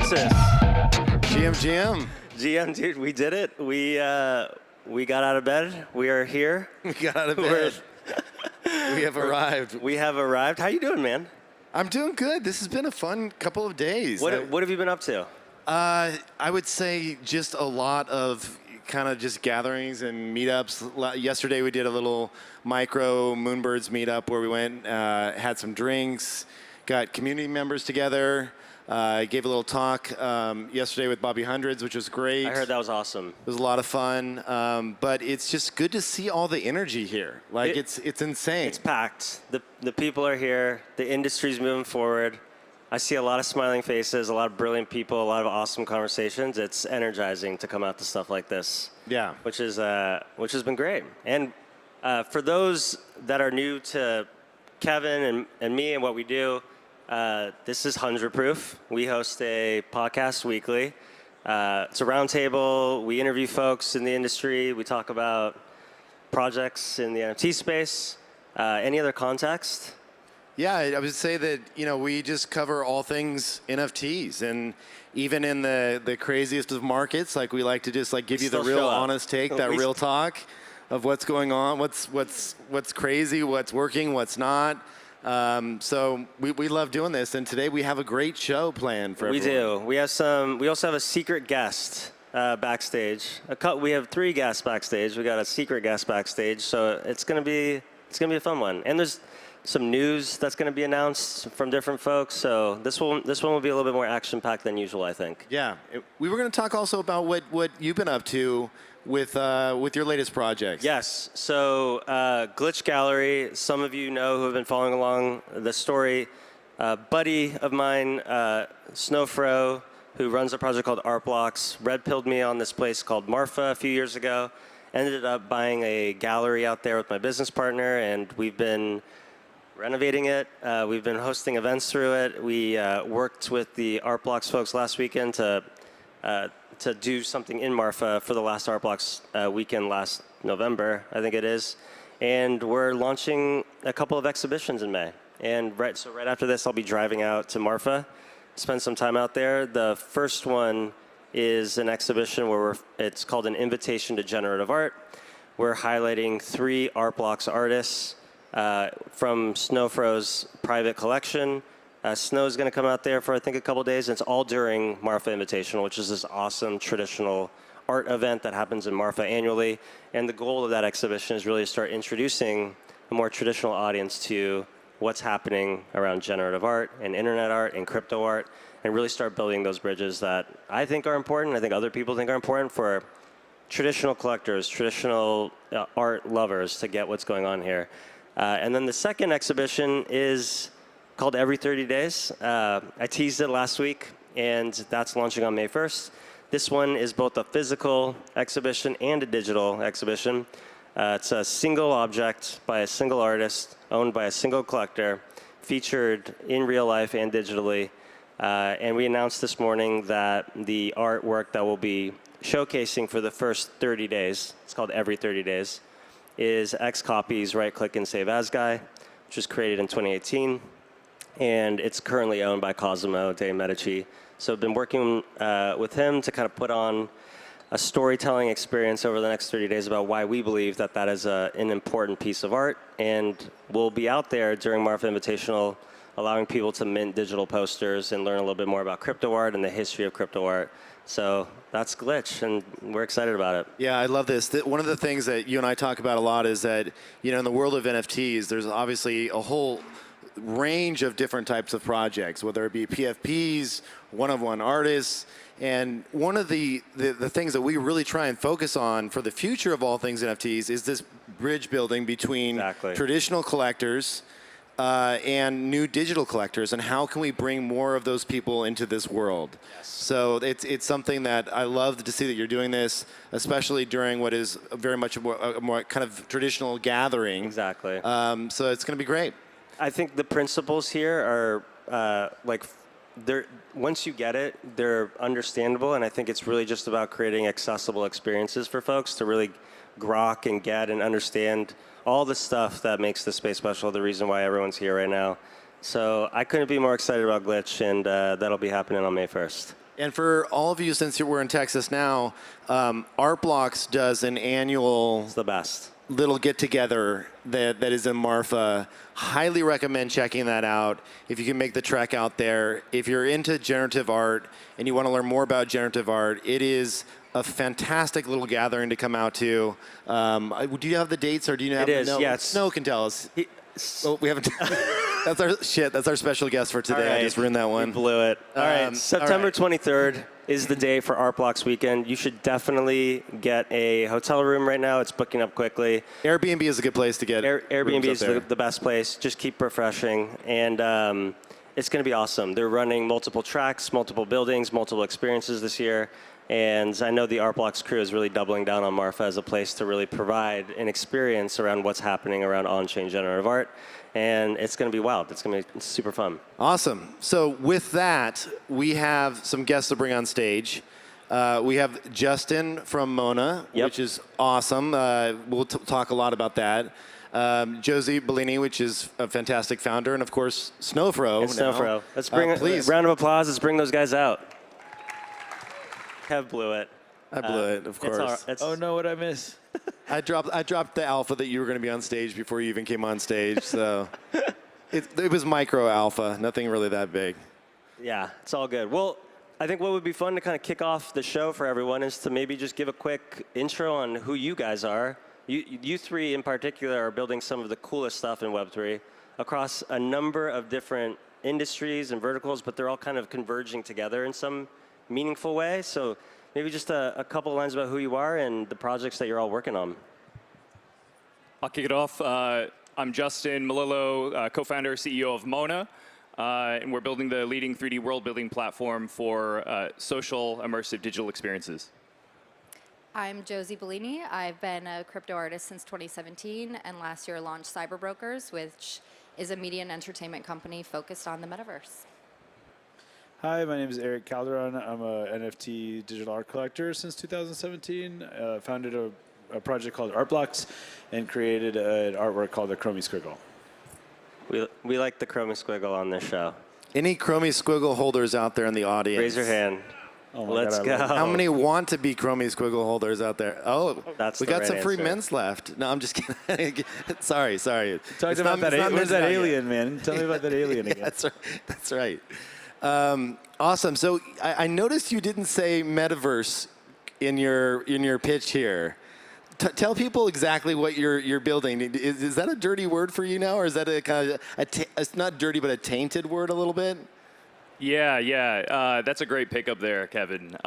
Francis. GM, dude, we did it. We got out of bed. We are here. We got out of bed. We have arrived. We have arrived. How you doing, man? I'm doing good. This has been a fun couple of days. What have you been up to? I would say just a lot of kind of just gatherings and meetups. Yesterday we did a little micro Moonbirds meetup where we went, had some drinks, got community members together. Gave a little talk yesterday with Bobby Hundreds, which was great. I heard that was awesome. It was a lot of fun, but it's just good to see all the energy here. Like it's insane. It's packed. The people are here. The industry's moving forward. I see a lot of smiling faces, a lot of brilliant people, a lot of awesome conversations. It's energizing to come out to stuff like this. Yeah. Which has been great. And for those that are new to Kevin and me and what we do, this is 100 Proof. We host a podcast weekly. It's a roundtable. We interview folks in the industry. We talk about projects in the NFT space. Any other context? Yeah, I would say that, we just cover all things NFTs, and even in the craziest of markets, like we like to just give you the real honest take, that real talk of what's going on, what's crazy, what's working, what's not. So we love doing this, and today we have a great show planned for everyone. We do. We also have a secret guest backstage. We have 3 guests backstage. We got a secret guest backstage, so it's gonna be a fun one. And there's some news that's going to be announced from different folks. So this one will be a little bit more action-packed than usual, I think. Yeah. We were going to talk also about what you've been up to with your latest projects. Yes. So Glitch Gallery, some of you know who have been following along the story. Buddy of mine, Snowfro, who runs a project called Art Blocks, red-pilled me on this place called Marfa a few years ago. Ended up buying a gallery out there with my business partner, and we've been renovating it. We've been hosting events through it. We worked with the Art Blocks folks last weekend to do something in Marfa for the last Art Blocks weekend last November, I think it is. And we're launching a couple of exhibitions in May. And right after this, I'll be driving out to Marfa, spend some time out there. The first one is an exhibition where it's called an Invitation to Generative Art. We're highlighting 3 Art Blocks artists from Snowfro's private collection. Snow's going to come out there for, I think, a couple days. And it's all during Marfa Invitational, which is this awesome traditional art event that happens in Marfa annually. And the goal of that exhibition is really to start introducing a more traditional audience to what's happening around generative art and internet art and crypto art, and really start building those bridges that I think are important, I think other people think are important for traditional collectors, traditional art lovers to get what's going on here. And then the second exhibition is called Every 30 Days. I teased it last week, and that's launching on May 1st. This one is both a physical exhibition and a digital exhibition. It's a single object by a single artist, owned by a single collector, featured in real life and digitally. And we announced this morning that the artwork that we'll be showcasing for the first 30 days, it's called Every 30 Days, is X Copies Right-Click and Save As Guy, which was created in 2018. And it's currently owned by Cosimo de Medici. So I've been working with him to kind of put on a storytelling experience over the next 30 days about why we believe that that is an important piece of art. And we'll be out there during Marfa Invitational allowing people to mint digital posters and learn a little bit more about crypto art and the history of crypto art. So that's Glitch, and we're excited about it. Yeah, I love this. One of the things that you and I talk about a lot is that, in the world of NFTs, there's obviously a whole range of different types of projects, whether it be PFPs, one-of-one artists. And one of the things that we really try and focus on for the future of all things NFTs is this bridge building between traditional collectors and new digital collectors, and how can we bring more of those people into this world? Yes. So it's something that I love to see that you're doing this, especially during what is very much a more kind of traditional gathering. Exactly. So it's going to be great. I think the principles here are once you get it, they're understandable, and I think it's really just about creating accessible experiences for folks to really grok and get and understand all the stuff that makes this space special, the reason why everyone's here right now. So I couldn't be more excited about Glitch, and that'll be happening on May 1st. And for all of you, since we're in Texas now, Artblocks does an annual It's the best. little get-together that is in Marfa. Highly recommend checking that out if you can make the trek out there. If you're into generative art and you want to learn more about generative art, it is a fantastic little gathering to come out to. Do you have the dates, or do you have? It is, no, yeah. Snow can tell us. Oh, we haven't. That's our special guest for today. Right. I just ruined that one. You blew it. All right, September 23rd is the day for Artblocks weekend. You should definitely get a hotel room right now. It's booking up quickly. Airbnb is a good place to get. Airbnb is the best place. Just keep refreshing, and it's going to be awesome. They're running multiple tracks, multiple buildings, multiple experiences this year. And I know the Artblocks crew is really doubling down on Marfa as a place to really provide an experience around what's happening around on-chain generative art. And it's going to be wild. It's going to be super fun. Awesome. So with that, we have some guests to bring on stage. We have Justin from Mona, which is awesome. We'll talk a lot about that. Josie Bellini, which is a fantastic founder, and of course, Snowfro. Snowfro. Let's bring a round of applause. Let's bring those guys out. Kev blew it. I blew it, of course. Oh no, what'd I miss? I dropped the alpha that you were going to be on stage before you even came on stage. So it was micro alpha, nothing really that big. Yeah, it's all good. Well, I think what would be fun to kind of kick off the show for everyone is to maybe just give a quick intro on who you guys are. You three in particular are building some of the coolest stuff in Web3 across a number of different industries and verticals, but they're all kind of converging together in some meaningful way. So maybe just a couple of lines about who you are and the projects that you're all working on. I'll kick it off. I'm Justin Melillo, co-founder, CEO of Mona, and we're building the leading 3D world-building platform for social, immersive digital experiences. I'm Josie Bellini. I've been a crypto artist since 2017, and last year launched Cyberbrokers, which is a media and entertainment company focused on the metaverse. Hi, my name is Eric Calderon. I'm a NFT digital art collector since 2017. Founded a project called Artblocks and created an artwork called the Chromie Squiggle. We like the Chromie Squiggle on this show. Any Chromie Squiggle holders out there in the audience? Raise your hand. Oh my Let's God, go. How many want to be Chromie Squiggle holders out there? Oh, we got some free mints left. No, I'm just kidding. sorry. Talk about that. Where's that alien, man? Tell me about that alien again. That's right. Awesome. So I noticed you didn't say Metaverse in your pitch here. Tell people exactly what you're building. Is that a dirty word for you now, or is that a kind of it's not dirty, but a tainted word a little bit? Yeah. That's a great pickup there, Kevin.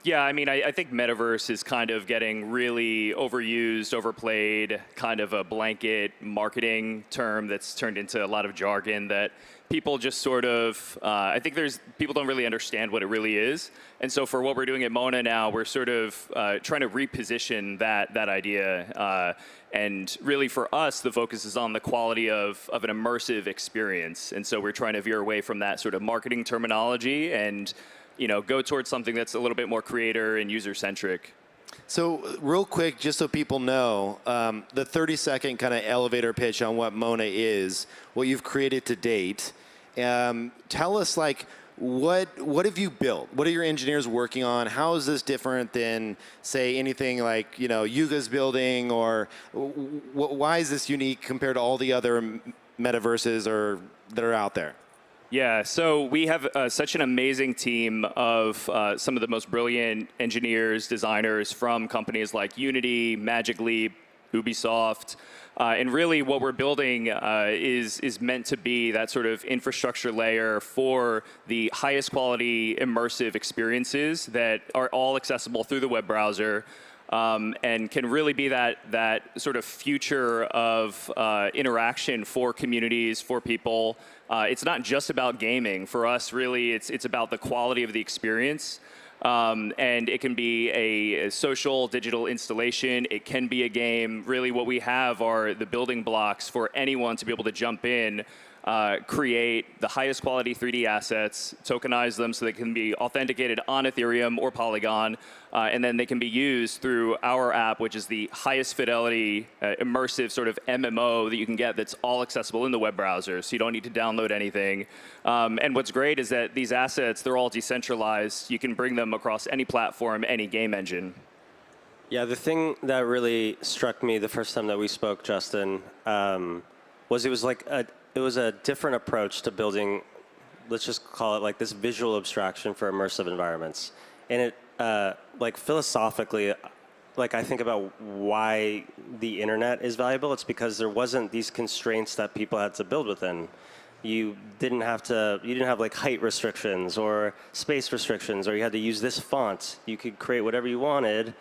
Yeah, I mean, I think Metaverse is kind of getting really overused, overplayed, kind of a blanket marketing term that's turned into a lot of jargon that people just sort of, I think people don't really understand what it really is. And so for what we're doing at Mona now, we're sort of trying to reposition that idea. And really for us, the focus is on the quality of an immersive experience. And so we're trying to veer away from that sort of marketing terminology and go towards something that's a little bit more creator and user-centric. So real quick, just so people know, the 30-second kind of elevator pitch on what Mona is, what you've created to date. Tell us, what have you built? What are your engineers working on? How is this different than, say, anything like Yuga's building, or why is this unique compared to all the other metaverses that are out there? Yeah, so we have such an amazing team of some of the most brilliant engineers, designers from companies like Unity, Magic Leap, Ubisoft. And really what we're building is meant to be that sort of infrastructure layer for the highest quality immersive experiences that are all accessible through the web browser. And can really be that sort of future of interaction for communities, for people. It's not just about gaming. For us, really, it's about the quality of the experience. And it can be a social digital installation. It can be a game. Really what we have are the building blocks for anyone to be able to jump in create the highest quality 3D assets, tokenize them so they can be authenticated on Ethereum or Polygon, and then they can be used through our app, which is the highest fidelity, immersive sort of MMO that you can get that's all accessible in the web browser, so you don't need to download anything. And what's great is that these assets, they're all decentralized. You can bring them across any platform, any game engine. Yeah, the thing that really struck me the first time that we spoke, Justin, was it was a different approach to building, let's just call it like this visual abstraction for immersive environments. And it, like philosophically, like I think about why the internet is valuable. It's because there wasn't these constraints that people had to build within. You didn't have like height restrictions or space restrictions, or you had to use this font. You could create whatever you wanted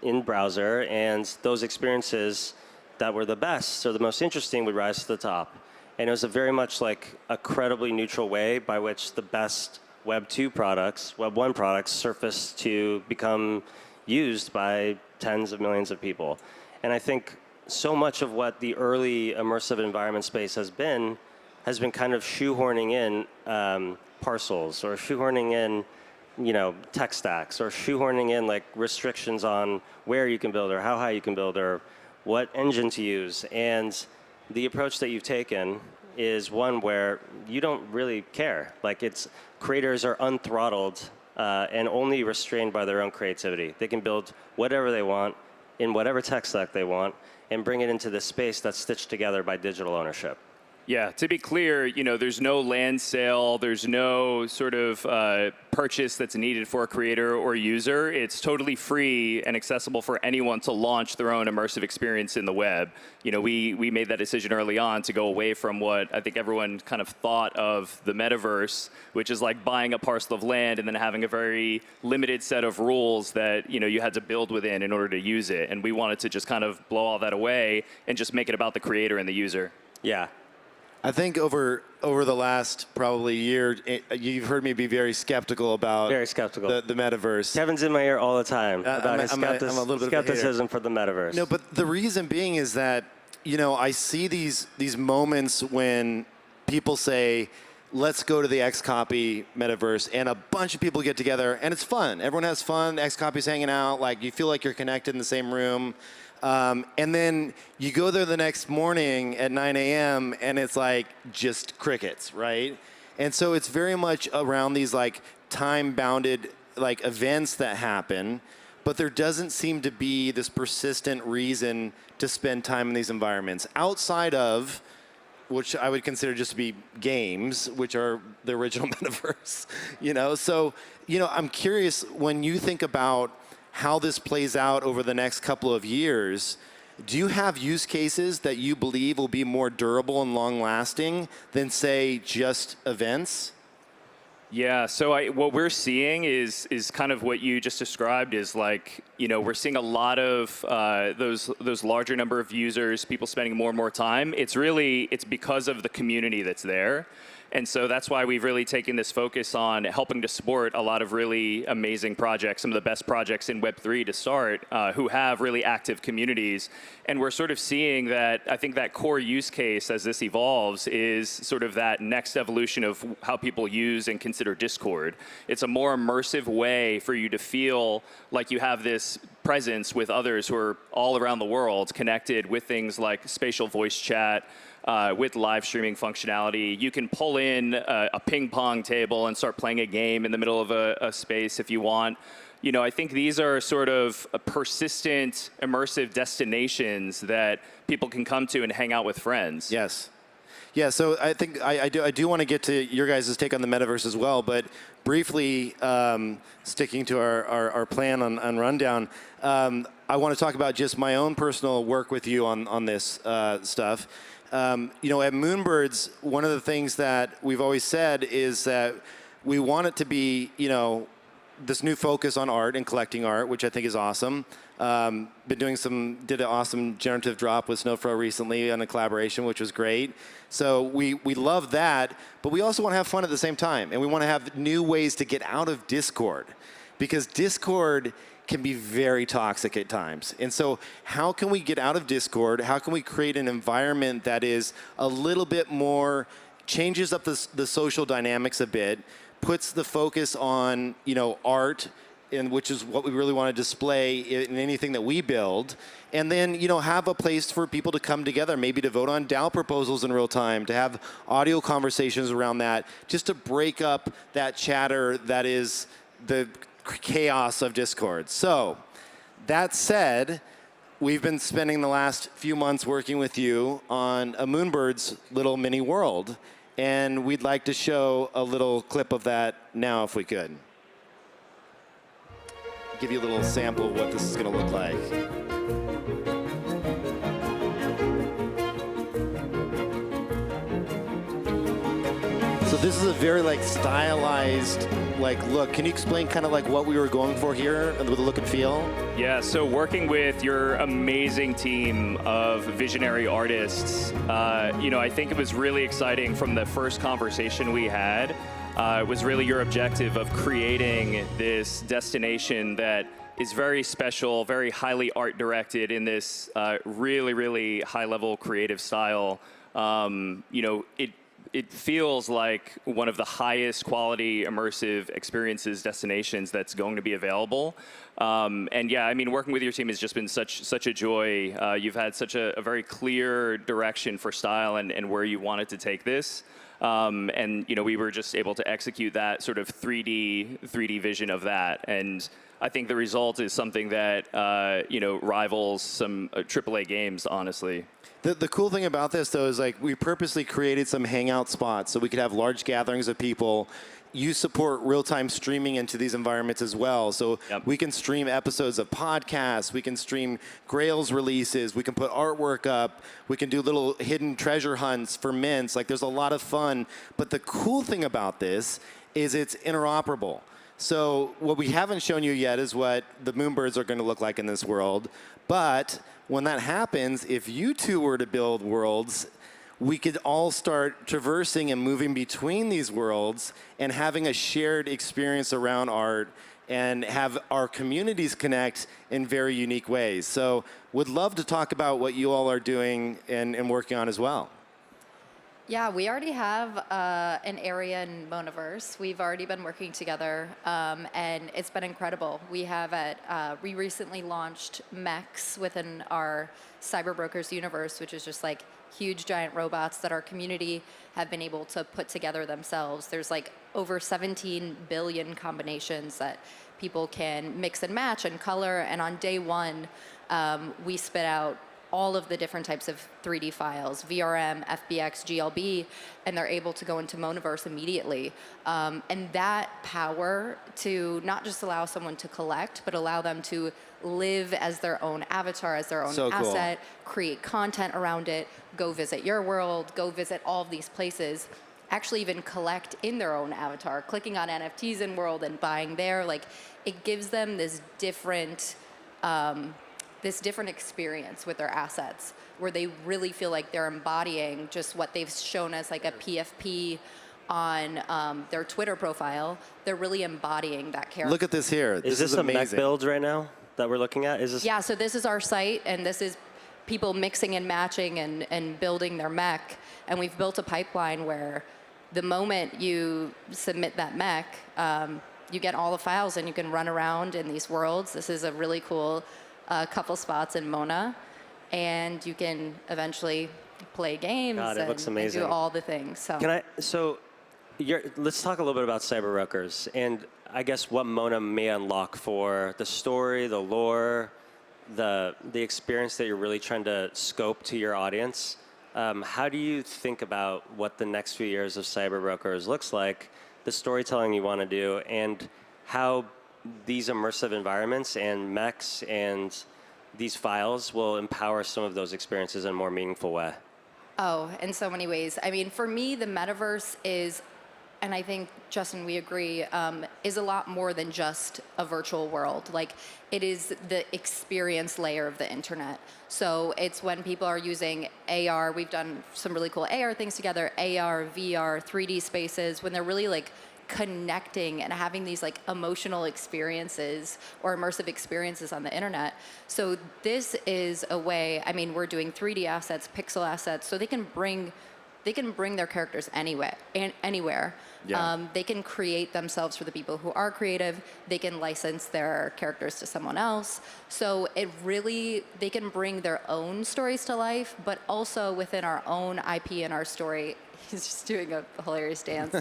in browser, and those experiences that were the best or the most interesting would rise to the top. And it was a very much like a credibly neutral way by which the best Web 2 products, Web 1 products surfaced to become used by tens of millions of people. And I think so much of what the early immersive environment space has been kind of shoehorning in parcels or shoehorning in tech stacks or shoehorning in like restrictions on where you can build or how high you can build or what engine to use. And the approach that you've taken is one where you don't really care. Like creators are unthrottled and only restrained by their own creativity. They can build whatever they want in whatever tech stack they want and bring it into this space that's stitched together by digital ownership. Yeah, to be clear, there's no land sale, there's no sort of purchase that's needed for a creator or user. It's totally free and accessible for anyone to launch their own immersive experience in the web. We made that decision early on to go away from what I think everyone kind of thought of the metaverse, which is like buying a parcel of land and then having a very limited set of rules that you had to build within in order to use it. And we wanted to just kind of blow all that away and just make it about the creator and the user. Yeah. I think over the last probably year, you've heard me be very skeptical about the metaverse. Kevin's in my ear all the time about his I'm a little bit skepticism for the metaverse. No, but the reason being is that I see these moments when people say, let's go to the Xcopy metaverse, and a bunch of people get together, and it's fun. Everyone has fun. Xcopy's hanging out. Like you feel like you're connected in the same room. And then you go there the next morning at 9 a.m. and it's like just crickets, right? And so it's very much around these like time-bounded like events that happen, but there doesn't seem to be this persistent reason to spend time in these environments outside of, which I would consider just to be games, which are the original metaverse, So, I'm curious when you think about how this plays out over the next couple of years, do you have use cases that you believe will be more durable and long-lasting than, say, just events? Yeah, so what we're seeing is kind of what you just described is like, we're seeing a lot of those larger number of users, people spending more and more time. It's because of the community that's there. And so that's why we've really taken this focus on helping to support a lot of really amazing projects, some of the best projects in Web3 to start, who have really active communities. And we're sort of seeing that, I think that core use case as this evolves is sort of that next evolution of how people use and consider Discord. It's a more immersive way for you to feel like you have this presence with others who are all around the world connected with things like spatial voice chat, with live streaming functionality. You can pull in a ping pong table and start playing a game in the middle of a space if you want. I think these are sort of persistent, immersive destinations that people can come to and hang out with friends. Yes. Yeah, so I think I do want to get to your guys' take on the metaverse as well, but briefly, sticking to our plan on Rundown, I want to talk about just my own personal work with you on this stuff. At Moonbirds, one of the things that we've always said is that we want it to be, this new focus on art and collecting art, which I think is awesome. Did an awesome generative drop with Snowfro recently on a collaboration, which was great. So we love that, but we also want to have fun at the same time, and we want to have new ways to get out of Discord, because Discord can be very toxic at times. And so how can we get out of Discord? How can we create an environment that is a little bit more changes up the social dynamics a bit, puts the focus on, art, and which is what we really want to display in anything that we build. And then, have a place for people to come together, maybe to vote on DAO proposals in real time, to have audio conversations around that, just to break up that chatter that is the chaos of Discord. So, that said, we've been spending the last few months working with you on a Moonbird's little mini world, and we'd like to show a little clip of that now if we could. Give you a little sample of what this is going to look like. So this is a very stylized look. Can you explain kind of what we were going for here with the look and feel? Yeah, so working with your amazing team of visionary artists, I think it was really exciting from the first conversation we had. It was really your objective of creating this destination that is very special, very highly art directed in this really, really high level creative style. It feels like one of the highest quality immersive experiences destinations that's going to be available. And yeah, I mean, working with your team has just been such a joy. You've had such a very clear direction for style and where you wanted to take this. And we were just able to execute that sort of 3D vision of that. And I think the result is something that rivals some AAA games, honestly. The cool thing about this, though, is we purposely created some hangout spots so we could have large gatherings of people. You support real-time streaming into these environments as well. So we can stream episodes of podcasts, we can stream Grails releases, we can put artwork up, we can do little hidden treasure hunts for mints. There's a lot of fun. But the cool thing about this is it's interoperable. So what we haven't shown you yet is what the Moonbirds are going to look like in this world. But when that happens, if you two were to build worlds, we could all start traversing and moving between these worlds and having a shared experience around art and have our communities connect in very unique ways. So would love to talk about what you all are doing and working on as well. Yeah, we already have an area in Metaverse. We've already been working together, and it's been incredible. We we recently launched mechs within our Cyberbrokers universe, which is just huge giant robots that our community have been able to put together themselves. There's over 17 billion combinations that people can mix and match and color, and on day one, we spit out all of the different types of 3D files, VRM, FBX, GLB, and they're able to go into Monaverse immediately. And that power to not just allow someone to collect, but allow them to live as their own avatar, as their own asset, create content around it, go visit your world, go visit all of these places, actually even collect in their own avatar, clicking on NFTs in world and buying there. It gives them this different experience with their assets where they really feel like they're embodying just what they've shown as a PFP on their Twitter profile. They're really embodying that character. Look at this here. Is this a amazing. mech build right now that we're looking at? Yeah, so this is our site, and this is people mixing and matching and building their mech. And we've built a pipeline where the moment you submit that mech, you get all the files and you can run around in these worlds. This is a really cool couple spots in Mona, and you can eventually play games. God, it looks amazing. And do all the things. So, let's talk a little bit about Cyberbrokers and I guess what Mona may unlock for the story, the lore, the experience that you're really trying to scope to your audience. How do you think about what the next few years of Cyberbrokers looks like, the storytelling you want to do, and how these immersive environments and mechs and these files will empower some of those experiences in a more meaningful way? Oh, in so many ways. I mean, for me, the metaverse is, and I think, Justin, we agree, is a lot more than just a virtual world. It is the experience layer of the internet. So it's when people are using AR, we've done some really cool AR things together, AR, VR, 3D spaces, when they're really connecting and having these emotional experiences or immersive experiences on the internet. So this is a way, I mean, we're doing 3D assets, pixel assets, so they can bring they can bring their characters anywhere. Yeah. They can create themselves for the people who are creative. They can license their characters to someone else. So it really, they can bring their own stories to life, but also within our own IP and our story. He's just doing a hilarious dance.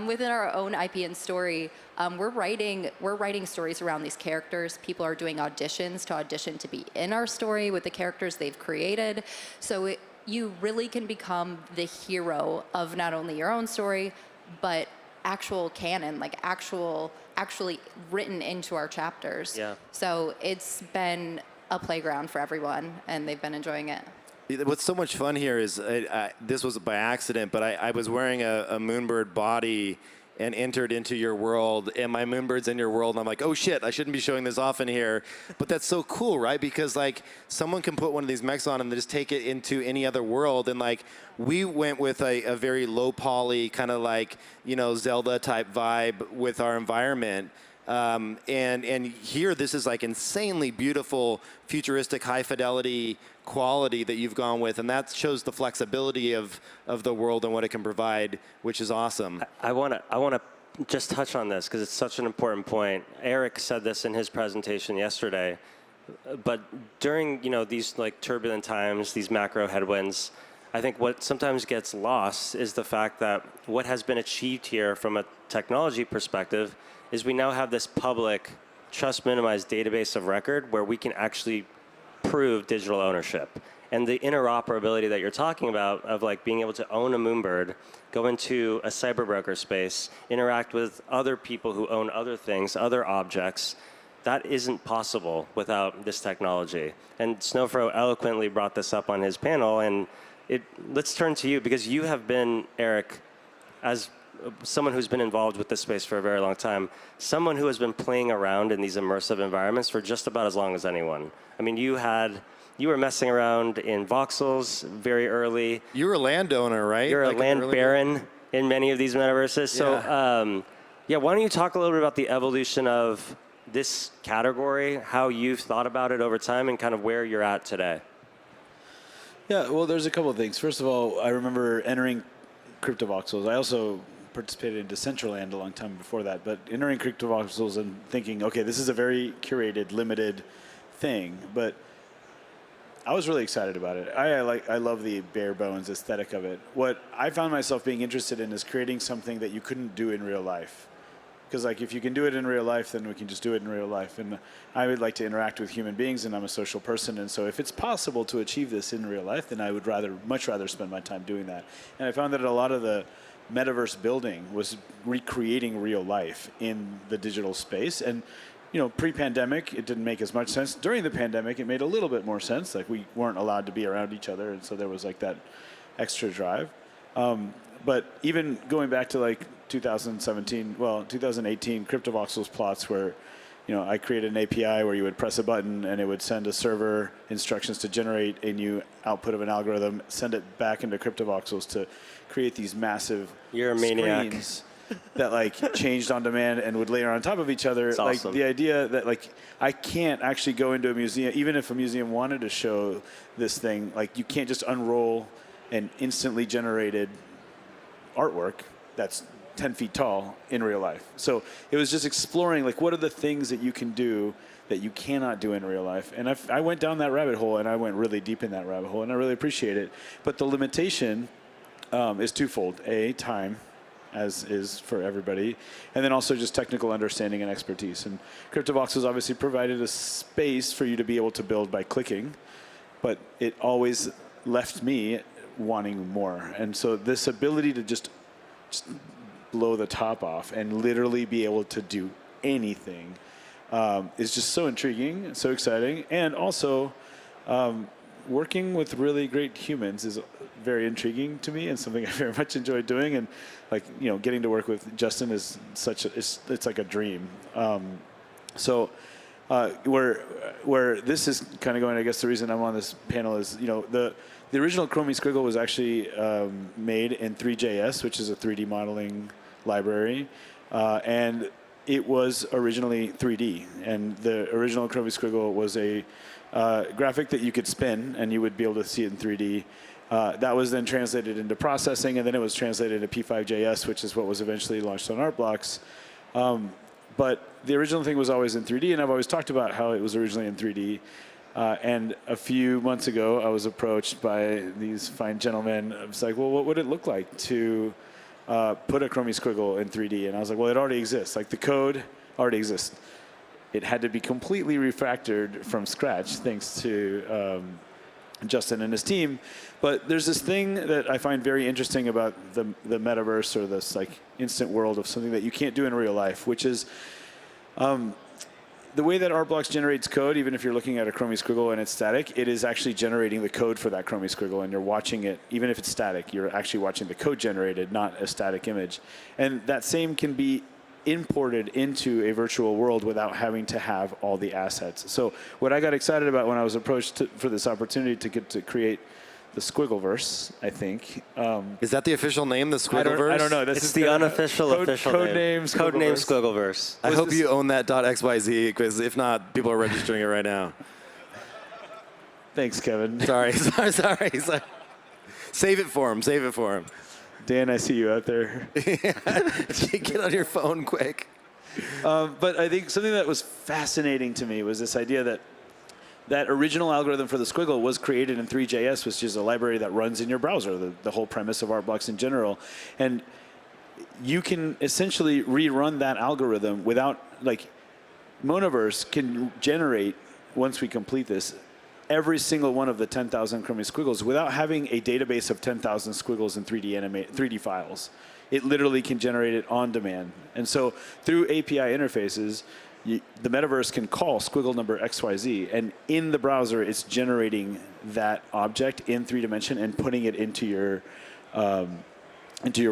Within our own IP and story, we're writing stories around these characters. People are doing auditions to audition to be in our story with the characters they've created. So you really can become the hero of not only your own story, but actual canon, like actually written into our chapters. Yeah. So it's been a playground for everyone, and they've been enjoying it. What's so much fun here is, this was by accident, but I was wearing a Moonbird body and entered into your world, and my Moonbird's in your world, and I'm like, oh shit, I shouldn't be showing this off in here. But that's so cool, right? Because like, someone can put one of these mechs on and just take it into any other world, and like, we went with a very low poly, kind of like, you know, Zelda type vibe with our environment. And here, this is like insanely beautiful, futuristic, high fidelity quality that you've gone with, and that shows the flexibility of the world and what it can provide, which is awesome. I want to just touch on this because it's such an important point. Eric said this in his presentation yesterday, but during these like turbulent times, these macro headwinds, I think what sometimes gets lost is the fact that what has been achieved here from a technology perspective is we now have this public trust minimized database of record where we can actually prove digital ownership. And the interoperability that you're talking about of like being able to own a Moonbird, go into a cyber broker space, interact with other people who own other things, other objects, that isn't possible without this technology. And Snowfro eloquently brought this up on his panel, and let's turn to you because you have been, Eric, as someone who's been involved with this space for a very long time, someone who has been playing around in these immersive environments for just about as long as anyone. I mean, you were messing around in voxels very early. You're a landowner, right? You're like a land baron in many of these metaverses. So, why don't you talk a little bit about the evolution of this category, how you've thought about it over time, and kind of where you're at today? Yeah, well, there's a couple of things. First of all, I remember entering CryptoVoxels. I also participated in Decentraland a long time before that, but entering CryptoVoxels and thinking, okay, this is a very curated, limited thing, but I was really excited about it. I love the bare bones aesthetic of it. What I found myself being interested in is creating something that you couldn't do in real life. Because like if you can do it in real life, then we can just do it in real life. And I would like to interact with human beings, and I'm a social person. And so if it's possible to achieve this in real life, then I would much rather spend my time doing that. And I found that a lot of the metaverse building was recreating real life in the digital space. And pre-pandemic, it didn't make as much sense. During the pandemic, it made a little bit more sense. Like we weren't allowed to be around each other, and so there was like that extra drive. But even going back to like 2018, CryptoVoxels plots where, I created an API where you would press a button and it would send a server instructions to generate a new output of an algorithm, send it back into CryptoVoxels to create these massive screens that like changed on demand and would layer on top of each other. It's like awesome. the idea that like I can't actually go into a museum, even if a museum wanted to show this thing, like you can't just unroll an instantly generated artwork that's 10 feet tall in real life. So it was just exploring like what are the things that you can do that you cannot do in real life. And I went down that rabbit hole, and I went really deep in that rabbit hole, and I really appreciate it. But the limitation is twofold. A, time, as is for everybody, and then also just technical understanding and expertise. And CryptoVoxels obviously provided a space for you to be able to build by clicking, but it always left me wanting more. And so this ability to just blow the top off and literally be able to do anything is just so intriguing, so exciting. And also, working with really great humans is very intriguing to me and something I very much enjoy doing. And like, getting to work with Justin is it's like a dream. Where this is kind of going, I guess the reason I'm on this panel is, the original Chromie Squiggle was actually made in 3JS, which is a 3D modeling library. And it was originally 3D. And the original Chromie Squiggle was a graphic that you could spin, and you would be able to see it in 3D. That was then translated into processing, and then it was translated into P5.js, which is what was eventually launched on Artblocks. But the original thing was always in 3D, and I've always talked about how it was originally in 3D. And a few months ago, I was approached by these fine gentlemen. I was like, well, what would it look like to put a Chromie squiggle in 3D? And I was like, well, it already exists. Like, the code already exists. It had to be completely refactored from scratch, thanks to Justin and his team. But there's this thing that I find very interesting about the metaverse, or this like instant world of something that you can't do in real life, which is the way that Artblocks generates code. Even if you're looking at a Chromie squiggle and it's static, it is actually generating the code for that Chromie squiggle, and you're watching it. Even if it's static, you're actually watching the code generated, not a static image. And that same can be imported into a virtual world without having to have all the assets. So what I got excited about when I was approached for this opportunity to get to create the Squiggleverse, I think. Is that the official name, the Squiggleverse? I don't know. It's the unofficial official name. Codename Squiggleverse. I hope you own that .xyz, because if not, people are registering it right now. Thanks, Kevin. Sorry. Save it for him. Dan, I see you out there. Get on your phone quick. But I think something that was fascinating to me was this idea that original algorithm for the squiggle was created in 3.js, which is a library that runs in your browser, the whole premise of Artblocks in general. And you can essentially rerun that algorithm without, like, Metaverse can generate, once we complete this, every single one of the 10,000 Chromie squiggles without having a database of 10,000 squiggles in 3D files. It literally can generate it on demand. And so through API interfaces, the metaverse can call squiggle number XYZ, and in the browser, it's generating that object in 3 dimension and putting it into your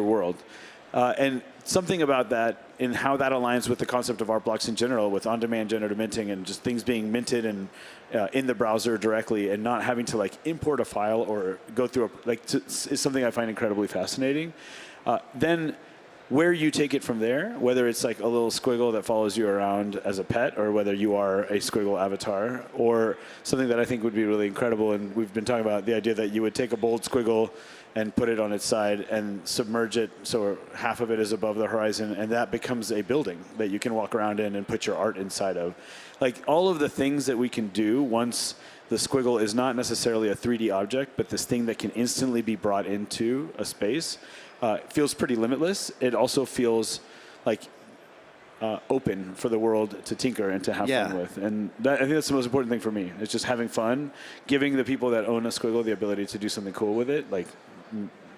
world. And something about that and how that aligns with the concept of Artblocks in general, with on-demand generative minting and just things being minted and in the browser directly, and not having to like import a file or go through is something I find incredibly fascinating. Then where you take it from there, whether it's like a little squiggle that follows you around as a pet, or whether you are a squiggle avatar, or something that I think would be really incredible, and we've been talking about the idea that you would take a bold squiggle and put it on its side and submerge it so half of it is above the horizon, and that becomes a building that you can walk around in and put your art inside of. Like, all of the things that we can do once the squiggle is not necessarily a 3D object, but this thing that can instantly be brought into a space, feels pretty limitless. It also feels like open for the world to tinker and to have fun with. And I think that's the most important thing for me. It's just having fun, giving the people that own a squiggle the ability to do something cool with it. Like,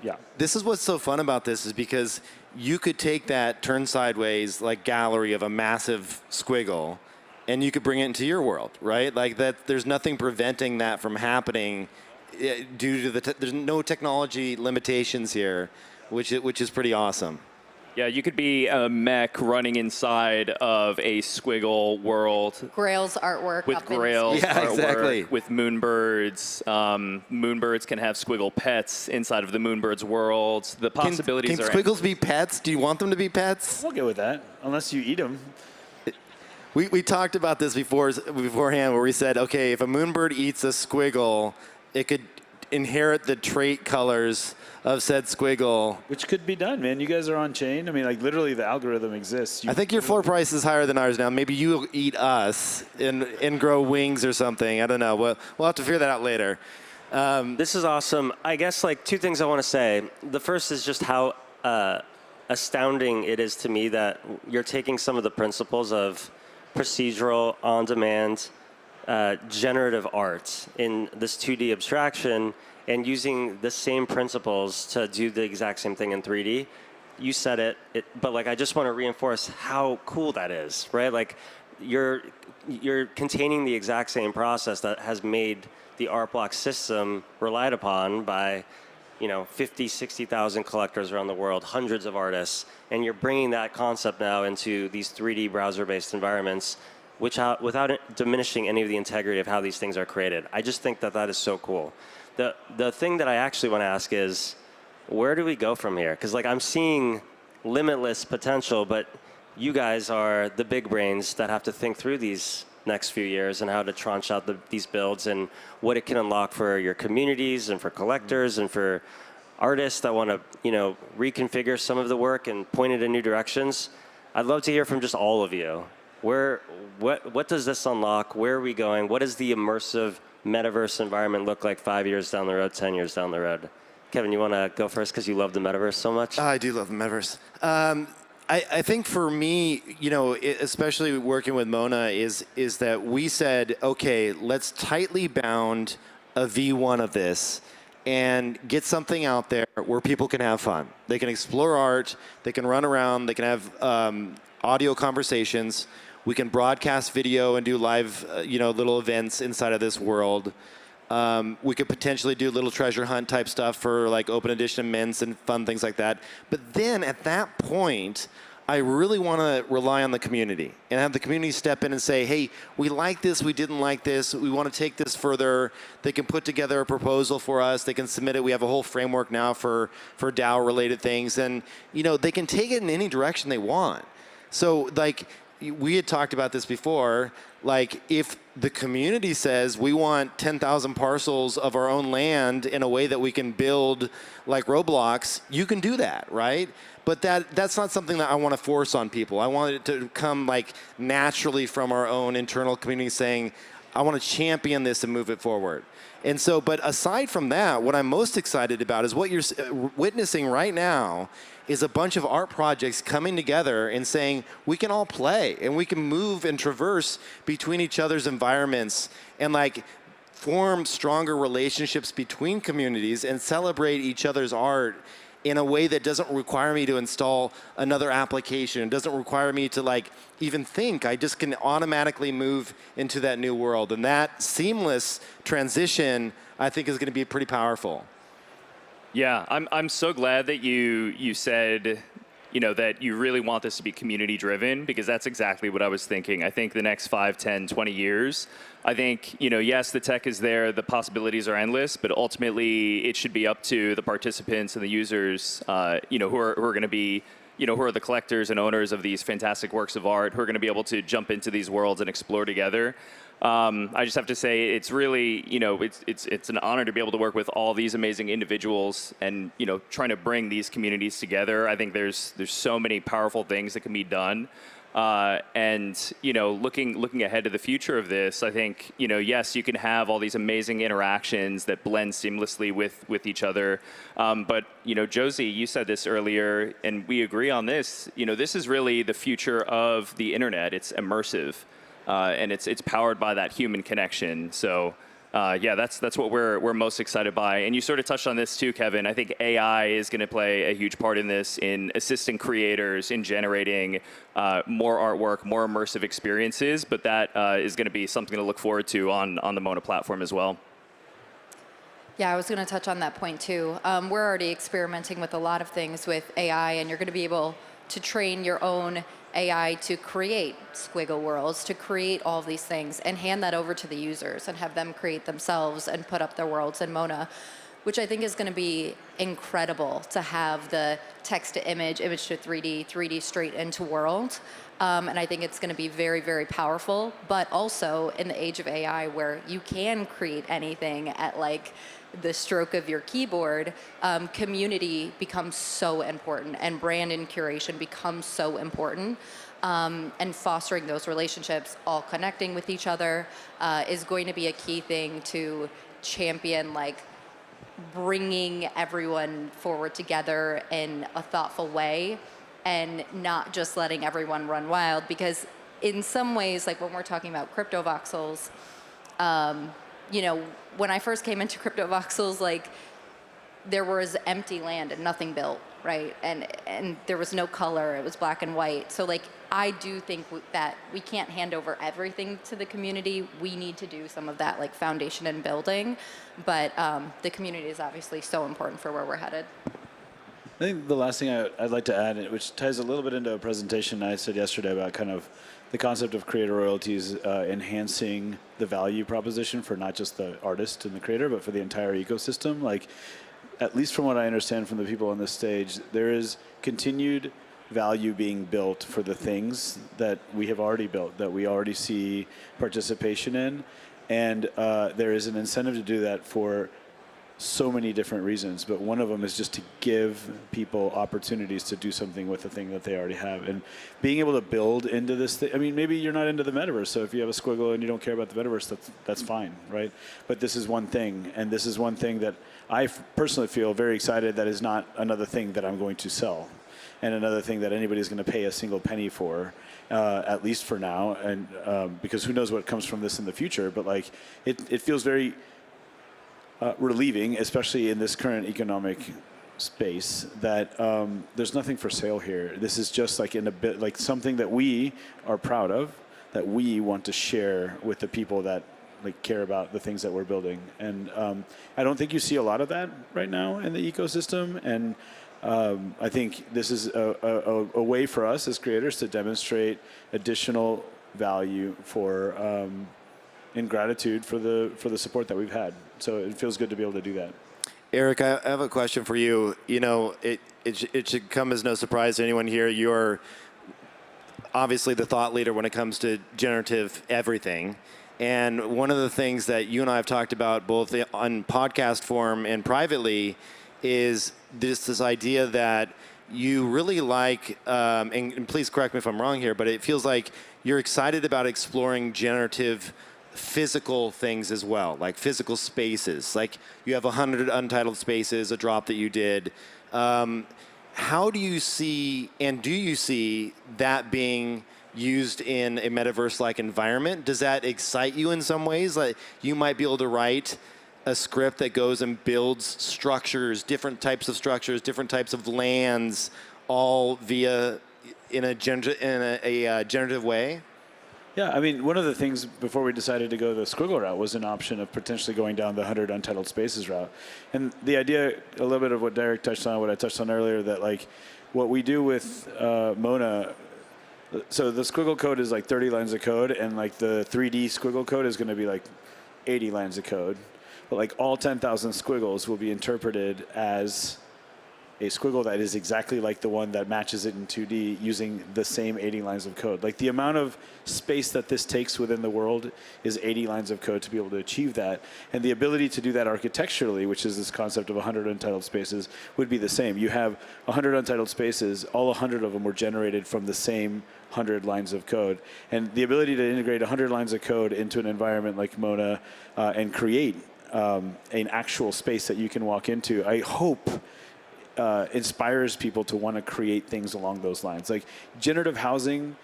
yeah. This is what's so fun about this, is because you could take that turn sideways like gallery of a massive squiggle, and you could bring it into your world, right? Like that. There's nothing preventing that from happening due to there's no technology limitations here, which is pretty awesome. Yeah, you could be a mech running inside of a squiggle world. Grail's artwork. With up in Grail's artwork, exactly. with moonbirds. Moonbirds can have squiggle pets inside of the moonbirds world. The possibilities can are... squiggles be pets? Do you want them to be pets? I'll go with that, unless you eat them. We talked about this beforehand, where we said, okay, if a moonbird eats a squiggle, it could inherit the trait colors of said squiggle. Which could be done, man. You guys are on chain. I mean, like, literally the algorithm exists. I think your floor price is higher than ours now. Maybe you'll eat us and grow wings or something. I don't know. We'll have to figure that out later. This is awesome. I guess like two things I want to say. The first is just how astounding it is to me that you're taking some of the principles of procedural, on-demand, generative art in this 2D abstraction and using the same principles to do the exact same thing in 3D. You said it, but like I just want to reinforce how cool that is, right? Like you're containing the exact same process that has made the Artblocks system relied upon by 50, 60,000 collectors around the world, hundreds of artists, and you're bringing that concept now into these 3D browser-based environments, without diminishing any of the integrity of how these things are created. I just think that is so cool. The thing that I actually want to ask is, where do we go from here? Because like I'm seeing limitless potential, but you guys are the big brains that have to think through these next few years and how to tranche out these builds and what it can unlock for your communities and for collectors and for artists that want to, reconfigure some of the work and point it in new directions. I'd love to hear from just all of you. What does this unlock? Where are we going? What does the immersive metaverse environment look like 5 years down the road, 10 years down the road? Kevin, you want to go first because you love the metaverse so much? I do love the metaverse. I think for me, especially working with Mona, is that we said, okay, let's tightly bound a V1 of this and get something out there where people can have fun. They can explore art, they can run around, they can have audio conversations. We can broadcast video and do live, little events inside of this world. We could potentially do little treasure hunt type stuff for like open edition mints and fun things like that. But then at that point, I really want to rely on the community and have the community step in and say, hey, we like this, we didn't like this, we want to take this further. They can put together a proposal for us, they can submit it. We have a whole framework now for DAO related things. And they can take it in any direction they want. So like, we had talked about this before, like if the community says we want 10,000 parcels of our own land in a way that we can build like Roblox, you can do that, right? But that's not something that I want to force on people. I want it to come like naturally from our own internal community saying, I want to champion this and move it forward. And so, but aside from that, what I'm most excited about is what you're witnessing right now is a bunch of art projects coming together and saying, we can all play and we can move and traverse between each other's environments and like form stronger relationships between communities and celebrate each other's art in a way that doesn't require me to install another application. It doesn't require me to like even think. I just can automatically move into that new world. And that seamless transition, I think, is going to be pretty powerful. Yeah, I'm so glad that you said, that you really want this to be community driven, because that's exactly what I was thinking. I think the next 5, 10, 20 years, I think, yes, the tech is there, the possibilities are endless, but ultimately it should be up to the participants and the users, who are going to be, who are the collectors and owners of these fantastic works of art, who are going to be able to jump into these worlds and explore together. I just have to say, it's really, it's an honor to be able to work with all these amazing individuals and, trying to bring these communities together. I think there's so many powerful things that can be done. And, looking ahead to the future of this, I think, yes, you can have all these amazing interactions that blend seamlessly with each other. But, Josie, you said this earlier, and we agree on this. This is really the future of the internet. It's immersive. And it's powered by that human connection. So yeah, that's what we're most excited by. And you sort of touched on this too, Kevin. I think AI is going to play a huge part in this, in assisting creators in generating more artwork, more immersive experiences. But that is going to be something to look forward to on the Mona platform as well. Yeah, I was going to touch on that point too. We're already experimenting with a lot of things with AI, and you're going to be able to train your own AI to create squiggle worlds, to create all of these things, and hand that over to the users and have them create themselves and put up their worlds in Mona, which I think is going to be incredible to have the text to image, image to 3D, 3D straight into world. And I think it's going to be very, very powerful, but also in the age of AI where you can create anything at like the stroke of your keyboard, community becomes so important and brand and curation becomes so important. And fostering those relationships, all connecting with each other, is going to be a key thing to champion, like bringing everyone forward together in a thoughtful way and not just letting everyone run wild. Because in some ways, like when we're talking about crypto voxels, when I first came into crypto voxels, like there was empty land and nothing built, right? And there was no color, it was black and white. So like, I do think that we can't hand over everything to the community. We need to do some of that like foundation and building, but the community is obviously so important for where we're headed. I think the last thing I'd like to add, which ties a little bit into a presentation I said yesterday about kind of the concept of creator royalties enhancing the value proposition for not just the artist and the creator, but for the entire ecosystem. Like, at least from what I understand from the people on this stage, there is continued value being built for the things that we have already built, that we already see participation in. And there is an incentive to do that for so many different reasons, but one of them is just to give people opportunities to do something with the thing that they already have. And being able to build into this thing, I mean, maybe you're not into the metaverse, so if you have a squiggle and you don't care about the metaverse, that's fine, right? But this is one thing, and this is one thing that I personally feel very excited that is not another thing that I'm going to sell, and another thing that anybody's going to pay a single penny for, at least for now, and because who knows what comes from this in the future, but like, it feels very relieving, especially in this current economic space, that there's nothing for sale here. This is just like in a bit like something that we are proud of, that we want to share with the people that like care about the things that we're building. And I don't think you see a lot of that right now in the ecosystem. And I think this is a way for us as creators to demonstrate additional value for in gratitude for the support that we've had. So it feels good to be able to do that. Eric, I have a question for you. You know, it should come as no surprise to anyone here. You're obviously the thought leader when it comes to generative everything. And one of the things that you and I have talked about both on podcast form and privately is this idea that you really like, and please correct me if I'm wrong here, but it feels like you're excited about exploring generative physical things as well, like physical spaces. Like you have 100 untitled spaces, a drop that you did. How do you see, and do you see that being used in a metaverse-like environment? Does that excite you in some ways? Like you might be able to write a script that goes and builds structures, different types of lands, all via in a generative way? Yeah, I mean, one of the things before we decided to go the squiggle route was an option of potentially going down the 100 untitled spaces route. And the idea, a little bit of what Derek touched on, what I touched on earlier, that like what we do with Mona, so the squiggle code is like 30 lines of code, and like the 3D squiggle code is going to be like 80 lines of code. But like all 10,000 squiggles will be interpreted as a squiggle that is exactly like the one that matches it in 2D using the same 80 lines of code. Like the amount of space that this takes within the world is 80 lines of code to be able to achieve that. And the ability to do that architecturally, which is this concept of 100 untitled spaces, would be the same. You have 100 untitled spaces, all 100 of them were generated from the same 100 lines of code. And the ability to integrate 100 lines of code into an environment like Mona and create an actual space that you can walk into, I hope inspires people to want to create things along those lines. Like generative housing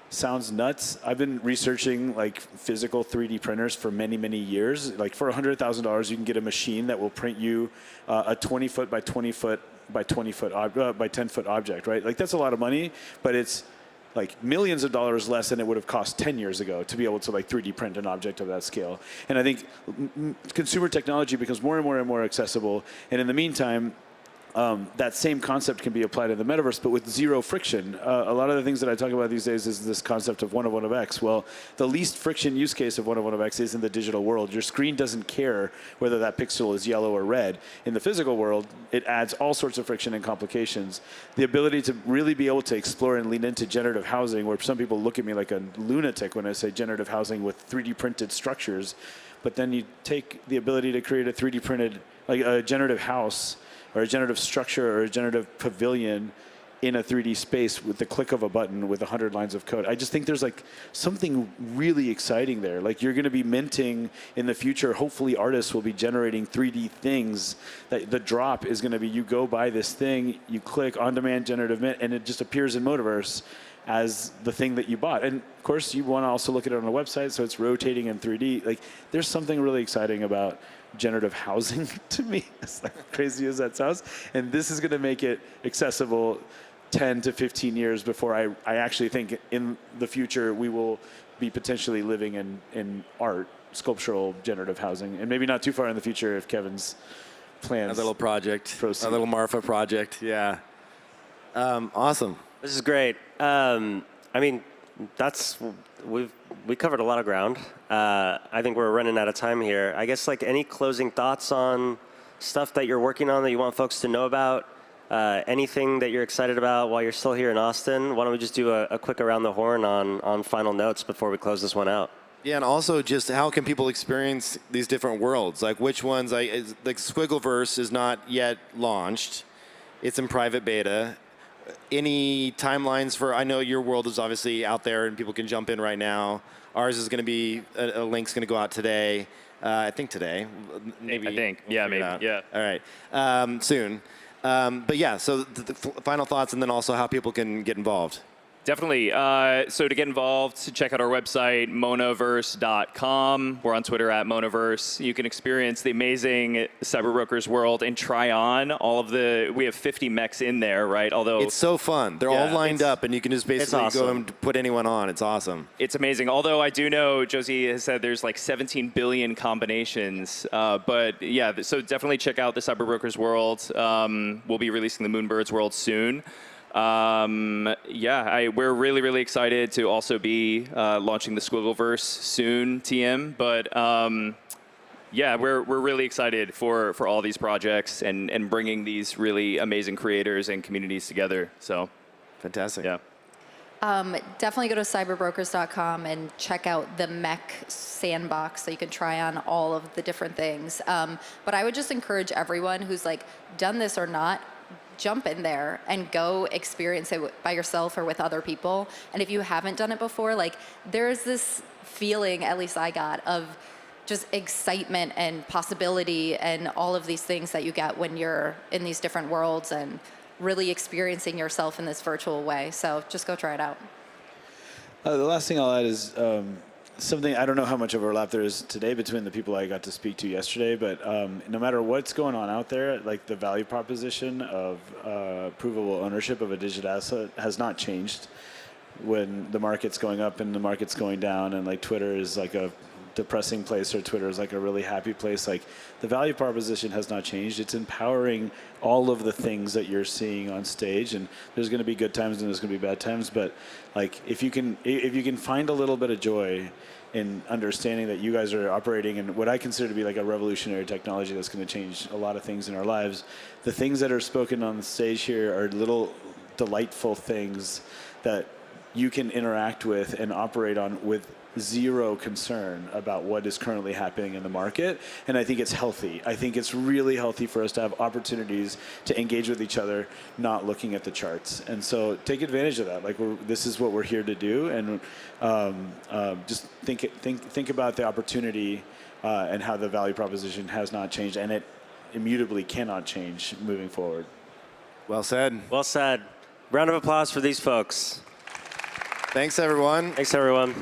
sounds nuts. I've been researching like physical 3D printers for many, many years. Like for $100,000, you can get a machine that will print you a 20 foot by 20 foot by 20 foot by 10 foot object, right? Like that's a lot of money, but it's like millions of dollars less than it would have cost 10 years ago to be able to like 3D print an object of that scale. And I think consumer technology becomes more and more and more accessible. And in the meantime, that same concept can be applied in the metaverse, but with zero friction. A lot of the things that I talk about these days is this concept of 1 of 1 of X. Well, the least friction use case of 1 of 1 of X is in the digital world. Your screen doesn't care whether that pixel is yellow or red. In the physical world, it adds all sorts of friction and complications. The ability to really be able to explore and lean into generative housing, where some people look at me like a lunatic when I say generative housing with 3D printed structures, but then you take the ability to create a 3D printed, like a generative house, or a generative structure or a generative pavilion in a 3D space with the click of a button with 100 lines of code. I just think there's like something really exciting there. Like you're going to be minting in the future. Hopefully artists will be generating 3D things. That the drop is going to be you go buy this thing, you click on-demand generative mint, and it just appears in Metaverse as the thing that you bought. And of course, you want to also look at it on a website, so it's rotating in 3D. Like there's something really exciting about generative housing to me, as crazy as that sounds. And this is going to make it accessible 10 to 15 years before I actually think in the future we will be potentially living in art, sculptural generative housing. And maybe not too far in the future if Kevin's plans. A little project, proceed. a little Marfa project, yeah. Awesome. This is great. I mean, we covered a lot of ground. I think we're running out of time here. I guess like any closing thoughts on stuff that you're working on that you want folks to know about? Anything that you're excited about while you're still here in Austin? Why don't we just do a quick around the horn on final notes before we close this one out? Yeah, and also just how can people experience these different worlds? Like which ones, like Squiggleverse is not yet launched. It's in private beta. Any timelines for, I know your world is obviously out there and people can jump in right now. Ours is going to be, a link's going to go out today. I think today. Maybe. I think, yeah, maybe, yeah. All right, soon. But yeah, so the final thoughts and then also how people can get involved. Definitely. So to get involved, check out our website, monaverse.com. We're on Twitter at Monaverse. You can experience the amazing Cyberbrokers world and try on all of we have 50 mechs in there, right? Although it's so fun. They're all lined up and you can just basically go and put anyone on. It's awesome. It's amazing. Although I do know, Josie has said there's like 17 billion combinations. But yeah, so definitely check out the Cyberbrokers world. We'll be releasing the Moonbirds world soon. We're really, really excited to also be launching the Squiggleverse soon, TM. But we're really excited for all these projects and bringing these really amazing creators and communities together. So, fantastic. Yeah. Definitely go to cyberbrokers.com and check out the mech sandbox so you can try on all of the different things. But I would just encourage everyone who's like done this or not, jump in there and go experience it by yourself or with other people. And if you haven't done it before, like there's this feeling, at least I got, of just excitement and possibility and all of these things that you get when you're in these different worlds and really experiencing yourself in this virtual way. So just go try it out. The last thing I'll add is something, I don't know how much overlap there is today between the people I got to speak to yesterday, but no matter what's going on out there, like the value proposition of provable ownership of a digital asset has not changed when the market's going up and the market's going down, and like Twitter is like a depressing place or Twitter is like a really happy place. Like the value proposition has not changed. It's empowering all of the things that you're seeing on stage, and there's going to be good times and there's going to be bad times, but like if you can find a little bit of joy in understanding that you guys are operating in what I consider to be like a revolutionary technology that's going to change a lot of things in our lives. The things that are spoken on the stage here are little delightful things that you can interact with and operate on with zero concern about what is currently happening in the market. And I think it's healthy. I think it's really healthy for us to have opportunities to engage with each other, not looking at the charts. And so take advantage of that. Like this is what we're here to do. And just think about the opportunity and how the value proposition has not changed, and it immutably cannot change moving forward. Well said. Well said. Round of applause for these folks. Thanks, everyone. Thanks, everyone.